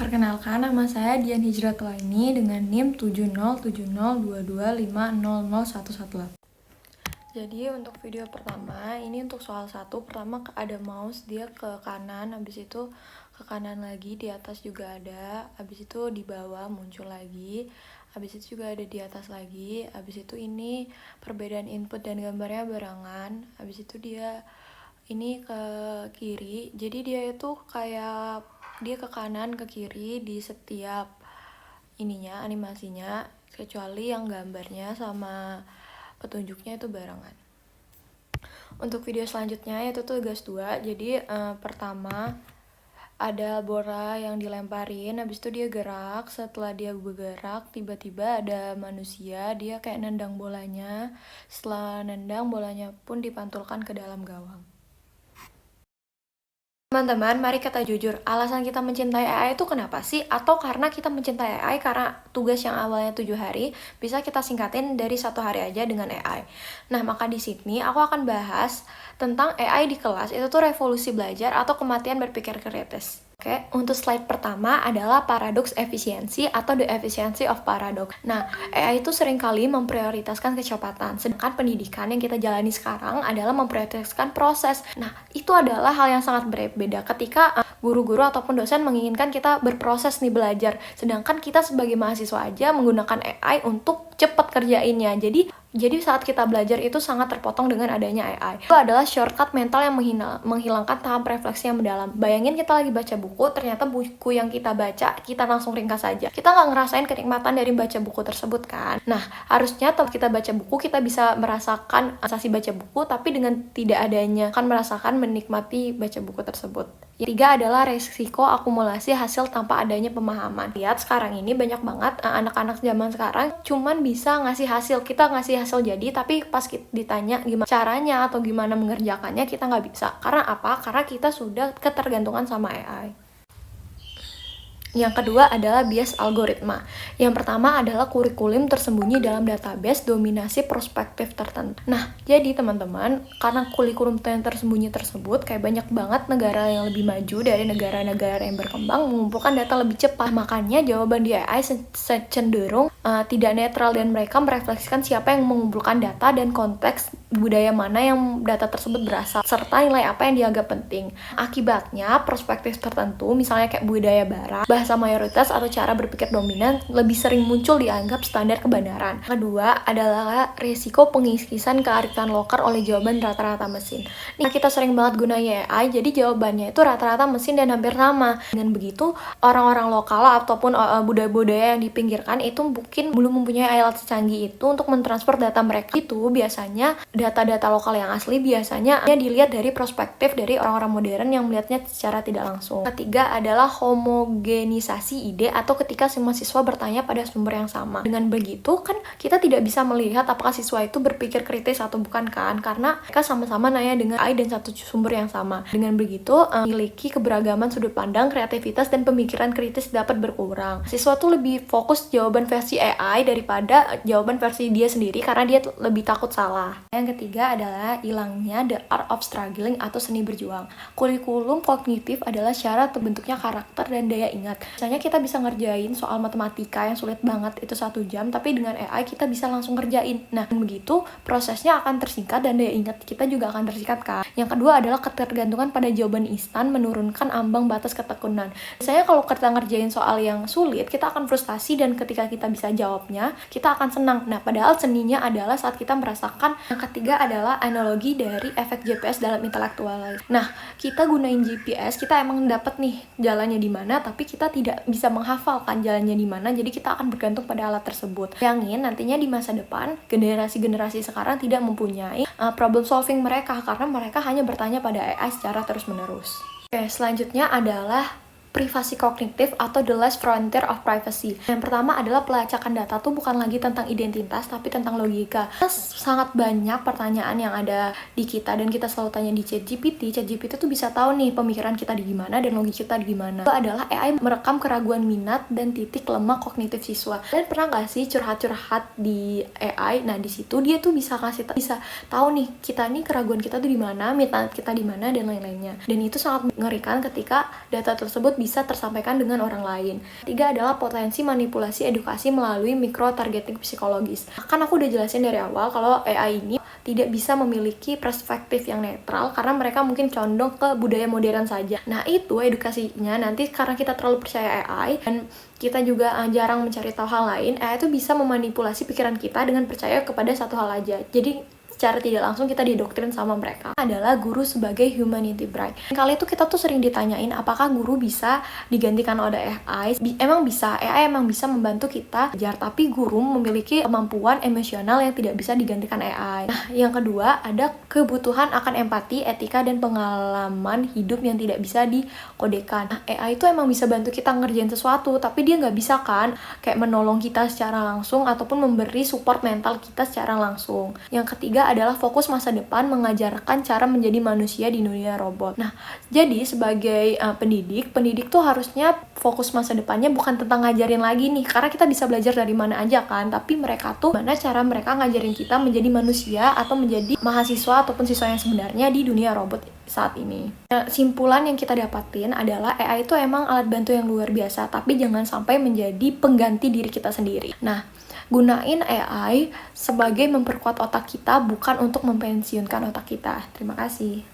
Perkenalkan, nama saya Dian Hijratulaini dengan NIM 70702250011. Jadi untuk video pertama, ini untuk soal 1, pertama ada mouse, dia ke kanan, habis itu ke kanan lagi, di atas juga ada, habis itu di bawah muncul lagi, habis itu juga ada di atas lagi, habis itu ini perbedaan input dan gambarnya barengan, habis itu dia ini ke kiri, jadi dia itu kayak dia ke kanan ke kiri di setiap ininya animasinya, kecuali yang gambarnya sama petunjuknya itu barengan. Untuk video selanjutnya yaitu tugas 2. Jadi pertama ada bola yang dilemparin, habis itu dia gerak. Setelah dia bergerak, tiba-tiba ada manusia, dia kayak nendang bolanya. Setelah nendang, bolanya pun dipantulkan ke dalam gawang. Teman-teman, mari kita jujur, alasan kita mencintai AI itu kenapa sih? Atau karena kita mencintai AI karena tugas yang awalnya 7 hari, bisa kita singkatin dari 1 hari aja dengan AI. Nah, maka di sini aku akan bahas tentang AI di kelas, itu tuh revolusi belajar atau kematian berpikir kritis. Oke, untuk slide pertama adalah paradoks efisiensi atau the efficiency of paradox. Nah, AI itu seringkali memprioritaskan kecepatan, sedangkan pendidikan yang kita jalani sekarang adalah memprioritaskan proses. Nah, itu adalah hal yang sangat berbeda ketika guru-guru ataupun dosen menginginkan kita berproses nih belajar, sedangkan kita sebagai mahasiswa aja menggunakan AI untuk cepat kerjainnya. Jadi saat kita belajar itu sangat terpotong dengan adanya AI. Itu adalah shortcut mental yang menghilangkan tahap refleksi yang mendalam. Bayangin kita lagi baca buku, ternyata buku yang kita baca, kita langsung ringkas saja. Kita nggak ngerasain kenikmatan dari baca buku tersebut kan? Nah, harusnya kalau kita baca buku, kita bisa merasakan sensasi baca buku, tapi dengan tidak adanya, akan merasakan menikmati baca buku tersebut. Yang ketiga adalah resiko akumulasi hasil tanpa adanya pemahaman. Lihat sekarang ini banyak banget anak-anak zaman sekarang cuman bisa ngasih hasil, kita ngasih hasil jadi, tapi pas kita ditanya gimana caranya atau gimana mengerjakannya, kita nggak bisa. Karena apa? Karena kita sudah ketergantungan sama AI. Yang kedua adalah bias algoritma. Yang pertama adalah kurikulum tersembunyi dalam database dominasi perspektif tertentu. Nah, jadi teman-teman, karena kurikulum yang tersembunyi tersebut, kayak banyak banget negara yang lebih maju dari negara-negara yang berkembang mengumpulkan data lebih cepat. Makanya jawaban di AI cenderung tidak netral dan mereka merefleksikan siapa yang mengumpulkan data dan konteks budaya mana yang data tersebut berasal, serta nilai apa yang dianggap penting. Akibatnya, perspektif tertentu, misalnya kayak budaya barat, bahasa mayoritas atau cara berpikir dominan lebih sering muncul dianggap standar kebenaran. Kedua adalah risiko pengiskisan kearifan lokal oleh jawaban rata-rata mesin. Nih, kita sering banget gunanya AI, jadi jawabannya itu rata-rata mesin dan hampir sama. Dengan begitu, orang-orang lokal ataupun budaya-budaya yang dipinggirkan itu mungkin belum mempunyai alat secanggih itu untuk mentransfer data mereka. Itu biasanya data-data lokal yang asli biasanya dilihat dari perspektif dari orang-orang modern yang melihatnya secara tidak langsung. Ketiga adalah homogenisasi ide atau ketika semua siswa bertanya pada sumber yang sama. Dengan begitu kan kita tidak bisa melihat apakah siswa itu berpikir kritis atau bukan kan, karena mereka sama-sama nanya dengan AI dan satu sumber yang sama. Dengan begitu memiliki keberagaman sudut pandang, kreativitas dan pemikiran kritis dapat berkurang. Siswa tuh lebih fokus jawaban versi AI daripada jawaban versi dia sendiri karena dia lebih takut salah. Yang ketiga adalah hilangnya the art of struggling atau seni berjuang. Kurikulum kognitif adalah syarat terbentuknya karakter dan daya ingat. Misalnya kita bisa ngerjain soal matematika yang sulit banget itu 1 jam, tapi dengan AI kita bisa langsung ngerjain. Nah, begitu prosesnya akan tersingkat dan daya ingat kita juga akan tersingkat kan. Yang kedua adalah ketergantungan pada jawaban instan menurunkan ambang batas ketekunan. Biasanya kalau kita ngerjain soal yang sulit, kita akan frustasi dan ketika kita bisa jawabnya, kita akan senang. Nah, padahal seninya adalah saat kita merasakan. Yang ketiga adalah analogi dari efek GPS dalam intelektual. Nah, kita gunain GPS, kita emang dapat nih jalannya di mana, tapi kita tidak bisa menghafalkan jalannya di mana, jadi kita akan bergantung pada alat tersebut. Bayangin nantinya di masa depan, generasi-generasi sekarang tidak mempunyai problem solving mereka, karena mereka hanya bertanya pada AI secara terus-menerus. Oke, selanjutnya adalah privasi kognitif atau the last frontier of privacy. Yang pertama adalah pelacakan data tuh bukan lagi tentang identitas tapi tentang logika. Sangat banyak pertanyaan yang ada di kita dan kita selalu tanya di ChatGPT. ChatGPT tuh bisa tahu nih pemikiran kita di gimana dan logika kita di gimana. Itu adalah AI merekam keraguan minat dan titik lemah kognitif siswa. Dan pernah nggak sih curhat-curhat di AI? Nah, di situ dia tuh bisa tahu nih kita nih keraguan kita tuh di mana, minat kita di mana dan lain-lainnya. Dan itu sangat mengerikan ketika data tersebut bisa tersampaikan dengan orang lain. Ketiga adalah potensi manipulasi edukasi melalui micro-targeting psikologis. Kan aku udah jelasin dari awal kalau AI ini tidak bisa memiliki perspektif yang netral karena mereka mungkin condong ke budaya modern saja. Nah, itu edukasinya nanti karena kita terlalu percaya AI dan kita juga jarang mencari tahu hal lain, AI itu bisa memanipulasi pikiran kita dengan percaya kepada satu hal aja. Jadi secara tidak langsung kita didoktrin sama mereka. Adalah guru sebagai humanity bride. Kali itu kita tuh sering ditanyain apakah guru bisa digantikan oleh AI. Emang bisa, AI emang bisa membantu kita belajar, tapi guru memiliki kemampuan emosional yang tidak bisa digantikan AI. Nah, yang kedua ada kebutuhan akan empati, etika, dan pengalaman hidup yang tidak bisa dikodekan. Nah, AI itu emang bisa bantu kita ngerjain sesuatu, tapi dia nggak bisa kan kayak menolong kita secara langsung ataupun memberi support mental kita secara langsung. Yang ketiga adalah fokus masa depan, mengajarkan cara menjadi manusia di dunia robot. Nah, jadi sebagai pendidik tuh harusnya fokus masa depannya bukan tentang ngajarin lagi nih, karena kita bisa belajar dari mana aja kan, tapi mereka tuh mana cara mereka ngajarin kita menjadi manusia atau menjadi mahasiswa ataupun siswa yang sebenarnya di dunia robot saat ini. Nah, simpulan yang kita dapatin adalah AI itu emang alat bantu yang luar biasa, tapi jangan sampai menjadi pengganti diri kita sendiri. Nah, gunain AI sebagai memperkuat otak kita, bukan untuk mempensiunkan otak kita. Terima kasih.